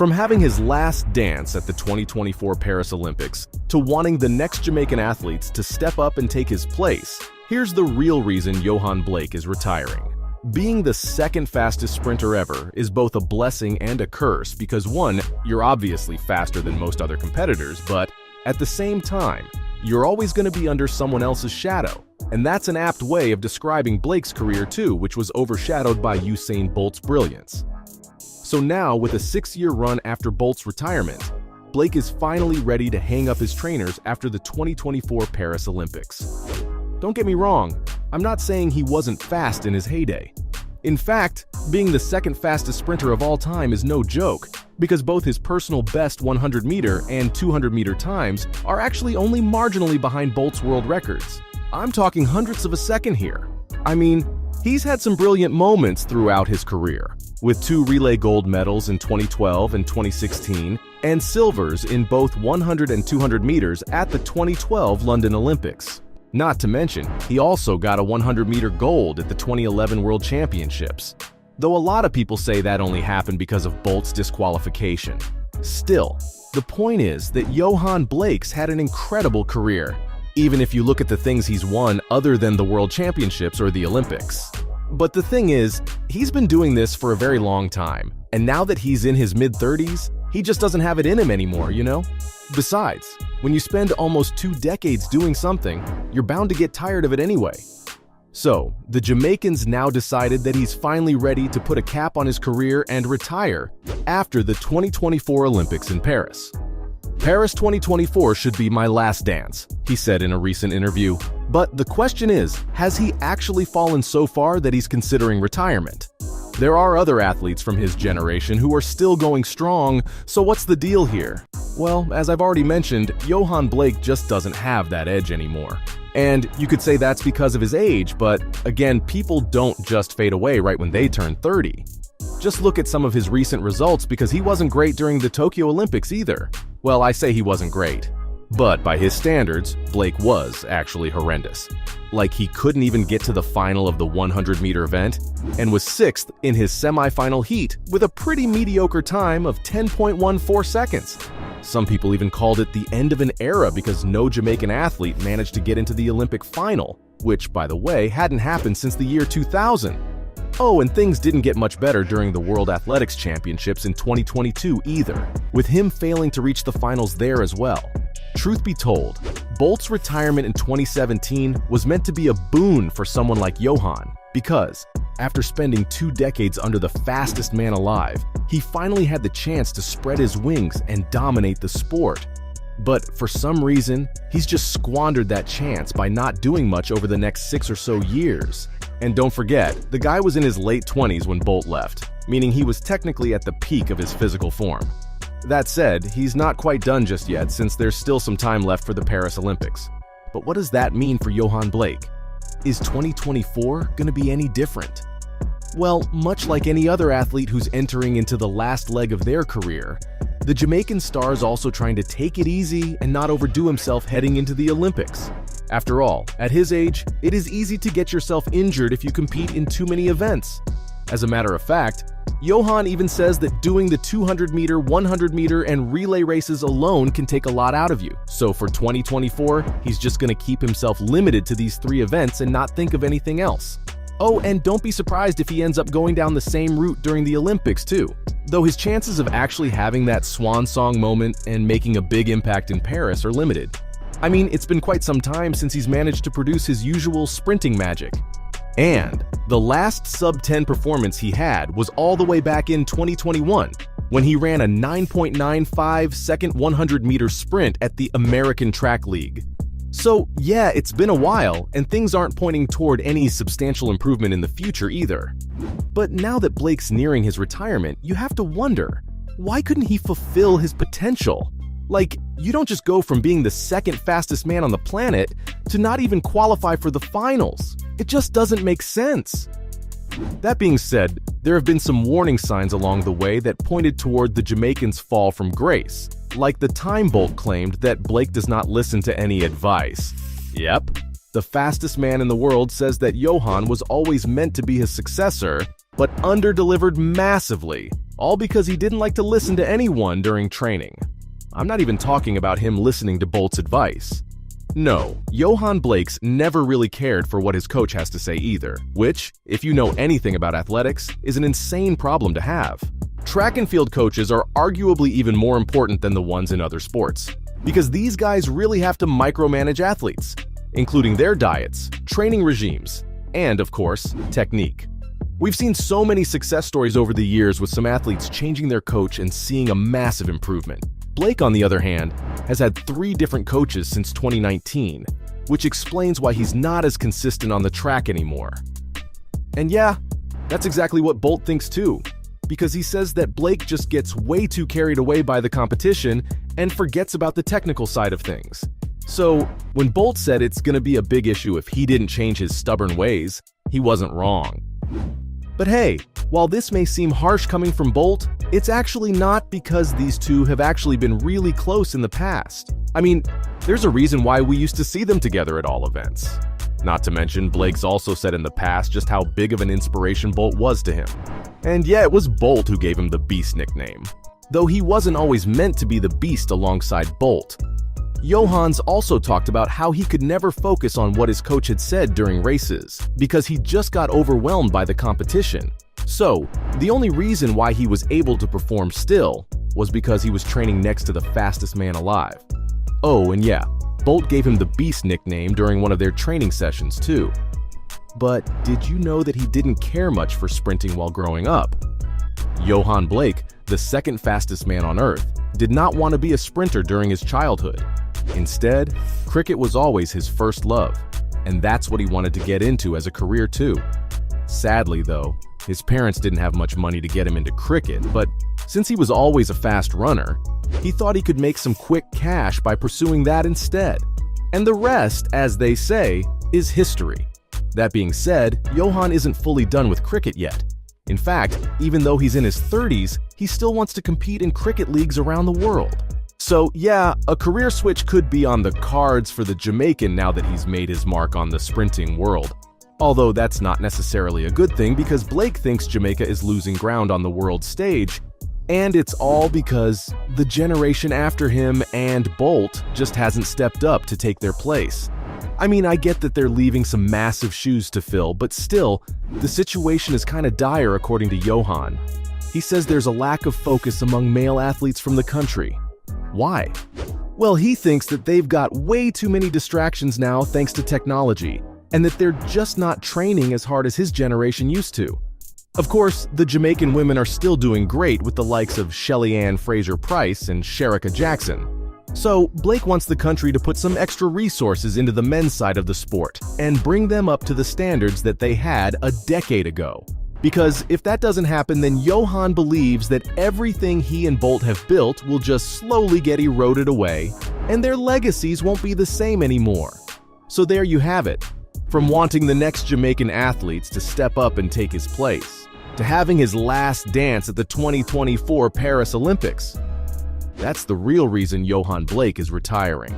From having his last dance at the 2024 Paris Olympics to wanting the next Jamaican athletes to step up and take his place, here's the real reason Yohan Blake is retiring. Being the second fastest sprinter ever is both a blessing and a curse because one, you're obviously faster than most other competitors, but at the same time, you're always going to be under someone else's shadow. And that's an apt way of describing Blake's career too, which was overshadowed by Usain Bolt's brilliance. So now, with a 6-year run after Bolt's retirement, Blake is finally ready to hang up his trainers after the 2024 Paris Olympics. Don't get me wrong, I'm not saying he wasn't fast in his heyday. In fact, being the second fastest sprinter of all time is no joke, because both his personal best 100-meter and 200-meter times are actually only marginally behind Bolt's world records. I'm talking hundredths of a second here. I mean, he's had some brilliant moments throughout his career, with 2 relay gold medals in 2012 and 2016, and silvers in both 100 and 200 meters at the 2012 London Olympics. Not to mention, he also got a 100-meter gold at the 2011 World Championships, though a lot of people say that only happened because of Bolt's disqualification. Still, the point is that Yohan Blake's had an incredible career, even if you look at the things he's won other than the World Championships or the Olympics. But the thing is, he's been doing this for a very long time, and now that he's in his mid-30s, he just doesn't have it in him anymore, you know? Besides, when you spend almost 2 decades doing something, you're bound to get tired of it anyway. So, the Jamaicans now decided that he's finally ready to put a cap on his career and retire after the 2024 Olympics in Paris. "Paris 2024 should be my last dance," he said in a recent interview. But the question is, has he actually fallen so far that he's considering retirement? There are other athletes from his generation who are still going strong, so what's the deal here? Well, as I've already mentioned, Yohan Blake just doesn't have that edge anymore. And you could say that's because of his age, but again, people don't just fade away right when they turn 30. Just look at some of his recent results because he wasn't great during the Tokyo Olympics either. Well, I say he wasn't great. But by his standards, Blake was actually horrendous. Like he couldn't even get to the final of the 100-meter event and was 6th in his semifinal heat with a pretty mediocre time of 10.14 seconds. Some people even called it the end of an era because no Jamaican athlete managed to get into the Olympic final, which, by the way, hadn't happened since the year 2000. Oh, and things didn't get much better during the World Athletics Championships in 2022 either, with him failing to reach the finals there as well. Truth be told, Bolt's retirement in 2017 was meant to be a boon for someone like Yohan, because after spending 2 decades under the fastest man alive, he finally had the chance to spread his wings and dominate the sport. But for some reason, he's just squandered that chance by not doing much over the next 6 or so years. And don't forget, the guy was in his late 20s when Bolt left, meaning he was technically at the peak of his physical form. That said, he's not quite done just yet since there's still some time left for the Paris Olympics. But what does that mean for Yohan Blake? Is 2024 going to be any different? Well, much like any other athlete who's entering into the last leg of their career, the Jamaican star is also trying to take it easy and not overdo himself heading into the Olympics. After all, at his age, it is easy to get yourself injured if you compete in too many events. As a matter of fact, Yohan even says that doing the 200-meter, 100-meter, and relay races alone can take a lot out of you. So for 2024, he's just going to keep himself limited to these 3 events and not think of anything else. Oh, and don't be surprised if he ends up going down the same route during the Olympics too, though his chances of actually having that swan song moment and making a big impact in Paris are limited. I mean, it's been quite some time since he's managed to produce his usual sprinting magic. And the last sub-10 performance he had was all the way back in 2021, when he ran a 9.95-second 100-meter sprint at the American Track League. So yeah, it's been a while, and things aren't pointing toward any substantial improvement in the future either. But now that Blake's nearing his retirement, you have to wonder, why couldn't he fulfill his potential? Like, you don't just go from being the second fastest man on the planet to not even qualify for the finals. It just doesn't make sense. That being said, there have been some warning signs along the way that pointed toward the Jamaicans' fall from grace, like the time Bolt claimed that Blake does not listen to any advice. Yep, the fastest man in the world says that Yohan was always meant to be his successor, but under-delivered massively, all because he didn't like to listen to anyone during training. I'm not even talking about him listening to Bolt's advice. No, Yohan Blakes never really cared for what his coach has to say either, which, if you know anything about athletics, is an insane problem to have. Track and field coaches are arguably even more important than the ones in other sports, because these guys really have to micromanage athletes, including their diets, training regimes, and, of course, technique. We've seen so many success stories over the years with some athletes changing their coach and seeing a massive improvement. Blake, on the other hand, has had 3 different coaches since 2019, which explains why he's not as consistent on the track anymore. And yeah, that's exactly what Bolt thinks too, because he says that Blake just gets way too carried away by the competition and forgets about the technical side of things. So, when Bolt said it's going to be a big issue if he didn't change his stubborn ways, he wasn't wrong. But hey, while this may seem harsh coming from Bolt, it's actually not, because these two have actually been really close in the past. I mean, there's a reason why we used to see them together at all events. Not to mention, Blake's also said in the past just how big of an inspiration Bolt was to him. And yeah, it was Bolt who gave him the Beast nickname, though he wasn't always meant to be the Beast alongside Bolt. Yohan's also talked about how he could never focus on what his coach had said during races, because he just got overwhelmed by the competition. So, the only reason why he was able to perform still was because he was training next to the fastest man alive. Oh, and yeah, Bolt gave him the Beast nickname during one of their training sessions too. But did you know that he didn't care much for sprinting while growing up? Yohan Blake, the second fastest man on Earth, did not want to be a sprinter during his childhood. Instead, cricket was always his first love, and that's what he wanted to get into as a career too. Sadly though, his parents didn't have much money to get him into cricket, but since he was always a fast runner, he thought he could make some quick cash by pursuing that instead. And the rest, as they say, is history. That being said, Yohan isn't fully done with cricket yet. In fact, even though he's in his 30s, he still wants to compete in cricket leagues around the world. So yeah, a career switch could be on the cards for the Jamaican now that he's made his mark on the sprinting world. Although that's not necessarily a good thing, because Blake thinks Jamaica is losing ground on the world stage, and it's all because the generation after him and Bolt just hasn't stepped up to take their place. I mean, I get that they're leaving some massive shoes to fill, but still, the situation is kind of dire according to Yohan. He says there's a lack of focus among male athletes from the country. Why? Well, he thinks that they've got way too many distractions now thanks to technology, and that they're just not training as hard as his generation used to. Of course, the Jamaican women are still doing great with the likes of Shelly Ann Fraser-Price and Shericka Jackson. So, Blake wants the country to put some extra resources into the men's side of the sport and bring them up to the standards that they had a decade ago. Because if that doesn't happen, then Yohan believes that everything he and Bolt have built will just slowly get eroded away, and their legacies won't be the same anymore. So there you have it. From wanting the next Jamaican athletes to step up and take his place, to having his last dance at the 2024 Paris Olympics. That's the real reason Yohan Blake is retiring.